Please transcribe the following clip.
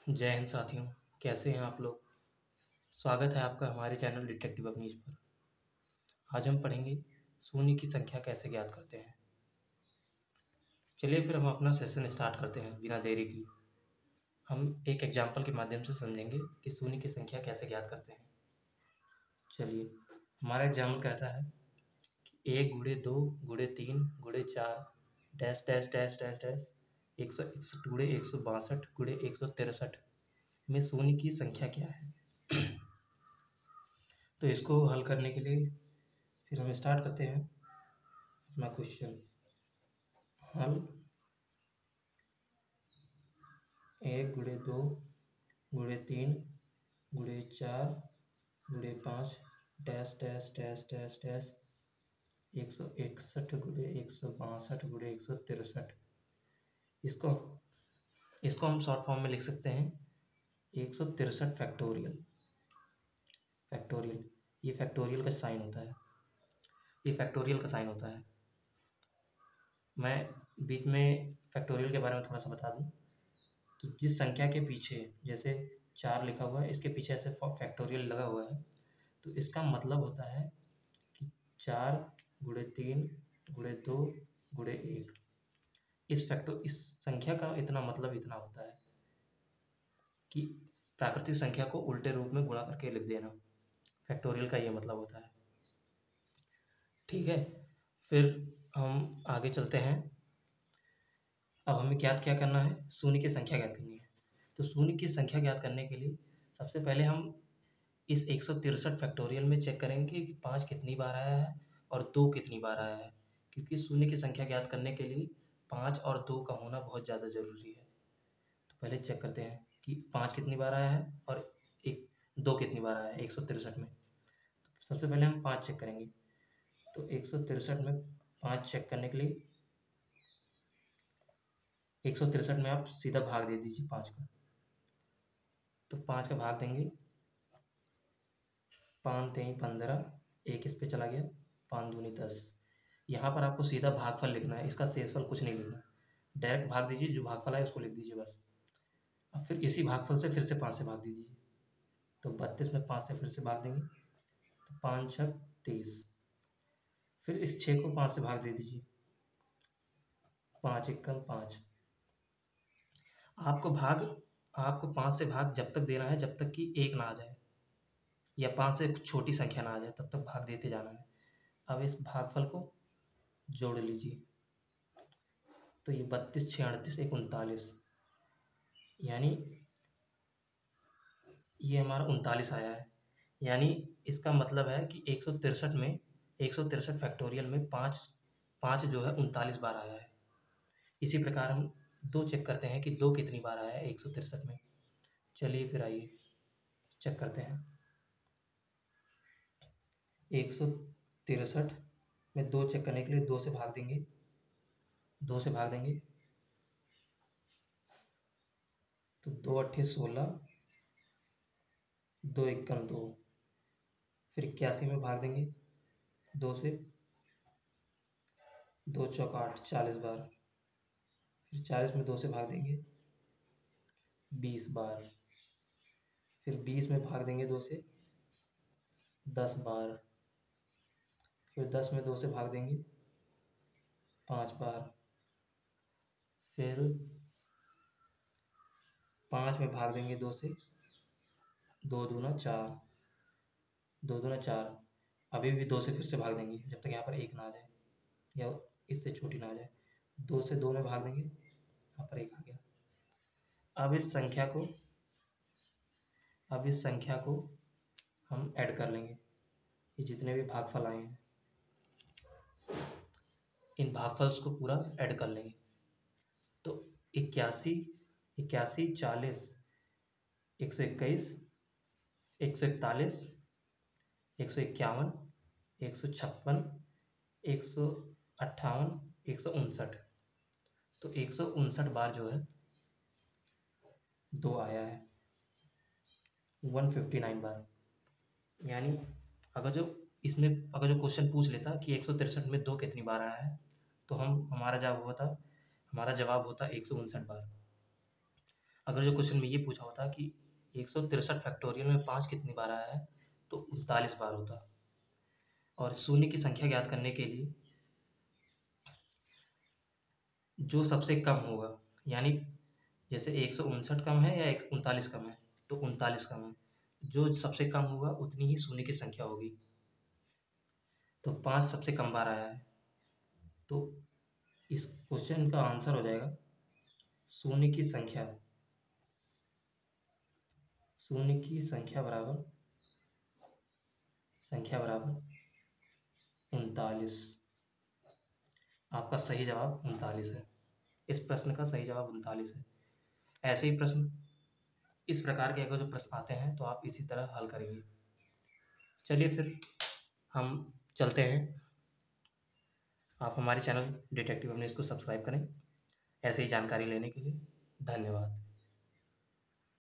जय हिंद साथियों। कैसे हैं आप लोग। स्वागत है आपका हमारे चैनल डिटेक्टिव अवनीश पर। आज हम पढ़ेंगे शून्य की संख्या कैसे ज्ञात करते हैं। चलिए फिर हम अपना सेशन स्टार्ट करते हैं बिना देरी की। हम एक एग्जाम्पल के माध्यम से समझेंगे कि शून्य की संख्या कैसे ज्ञात करते हैं। चलिए, हमारा एग्जाम्पल कहता है कि 1 × 2 × 3 × 4 dash dash dash dash dash 161 × 162 × 163 में शून्य की संख्या क्या है। तो इसको हल करने के लिए फिर हम स्टार्ट करते हैं अपना क्वेश्चन हल। 1 × 2 × 3 × 4 dash dash dash dash dash 161 × 162 × 163। इसको इसको हम शॉर्ट फॉर्म में लिख सकते हैं 163 फैक्टोरियल। फैक्टोरियल ये फैक्टोरियल का साइन होता है। ये फैक्टोरियल का साइन होता है। मैं बीच में फैक्टोरियल के बारे में थोड़ा सा बता दूं। तो जिस संख्या के पीछे जैसे 4 लिखा हुआ है, इसके पीछे ऐसे फैक्टोरियल लगा हुआ है, तो इसका मतलब होता है कि 4 × 3 × 2 × 1। इस संख्या का इतना मतलब इतना होता है कि प्राकृतिक संख्या को उल्टे रूप में गुणा करके लिख देना। फैक्टोरियल का ये मतलब होता है। ठीक है, फिर हम आगे चलते हैं। अब हमें क्या करना है, शून्य की संख्या ज्ञात करनी है। तो शून्य की संख्या ज्ञात करने के लिए सबसे पहले हम इस 163 फैक्टोरियल में चेक करेंगे कि 5 कितनी बार आया है और 2 कितनी बार आया है, क्योंकि शून्य की संख्या ज्ञात करने के लिए 5 और 2 का होना बहुत ज़्यादा ज़रूरी है। तो पहले चेक करते हैं कि 5 कितनी बार आया है और 2 कितनी बार आया है 163 में। तो सबसे पहले हम 5 चेक करेंगे। तो 163 में 5 चेक करने के लिए 163 में आप सीधा भाग दे दीजिए 5 का। तो 5 का भाग देंगे, 5 3 15, एक इस पे चला गया, 5 दूनी 10। यहाँ पर आपको सीधा भागफल लिखना है, इसका शेषफल कुछ नहीं लिखना। डायरेक्ट भाग दीजिए, जो भागफल है उसको लिख दीजिए बस। अब फिर इसी भागफल से फिर से 5 से भाग दीजिए। तो 32 में 5 से फिर से भाग देंगे, तो 5 6 30। फिर इस 6 को 5 से भाग दे दीजिए, 5 1 5। आपको 5 से भाग जब तक देना है जब तक कि 1 ना आ जाए या 5 से छोटी संख्या ना आ जाए, तब तक भाग देते जाना है। अब इस भागफल को जोड़ लीजिए। तो ये 32 6 38 1 39, यानी ये हमारा 39 आया है। यानी इसका मतलब है कि 163 फैक्टोरियल में 5 5 जो है 39 बार आया है। इसी प्रकार हम 2 चेक करते हैं कि 2 कितनी बार आया है 163 में। चलिए फिर आइए चेक करते हैं। 163 में 2 चेक करने के लिए 2 से भाग देंगे, 2 से भाग देंगे तो 2 8 16, 2 1 2। फिर 81 में भाग देंगे 2 से, 2 चौक 8 40 बार। फिर 40 में 2 से भाग देंगे 20 बार। फिर 20 में भाग देंगे 2 से 10 बार। फिर 10 में 2 से भाग देंगे 5 बार। फिर 5 में भाग देंगे 2 से, 2 दूना 4, 2 दूना 4। अभी भी 2 से फिर से भाग देंगे जब तक यहाँ पर 1 ना आ जाए या इससे छोटी ना आ जाए। 2 से 2 में भाग देंगे, यहाँ पर 1 आ गया। अब इस संख्या को हम ऐड कर लेंगे। ये जितने भी भागफल आए हैं इन भागफल्स को पूरा ऐड कर लेंगे। तो 81 41 40 121 141 151 156 158 159। तो 159 बार जो है 2 आया है, 159 बार। यानी अगर जो क्वेश्चन पूछ लेता कि 163 में 2 कितनी बार आया है, तो हमारा जवाब होता 159 बार। अगर जो क्वेश्चन में ये पूछा होता कि 163 फैक्टोरियल में 5 कितनी बार आया है, तो 39 बार होता। और शून्य की संख्या ज्ञात करने के लिए जो सबसे कम होगा, यानी जैसे 159 कम है या 39 कम है, तो 39 कम है। जो सबसे कम होगा उतनी ही शून्य की संख्या होगी। तो 5 सबसे कम बार आया है, तो इस क्वेश्चन का आंसर हो जाएगा शून्य की संख्या। शून्य की संख्या बराबर 39। आपका सही जवाब 39 है। इस प्रश्न का सही जवाब 39 है। ऐसे ही प्रश्न, इस प्रकार के अगर जो प्रश्न आते हैं तो आप इसी तरह हल करेंगे। चलिए फिर हम चलते हैं। आप हमारे चैनल डिटेक्टिव अवनीश को सब्सक्राइब करें ऐसे ही जानकारी लेने के लिए। धन्यवाद।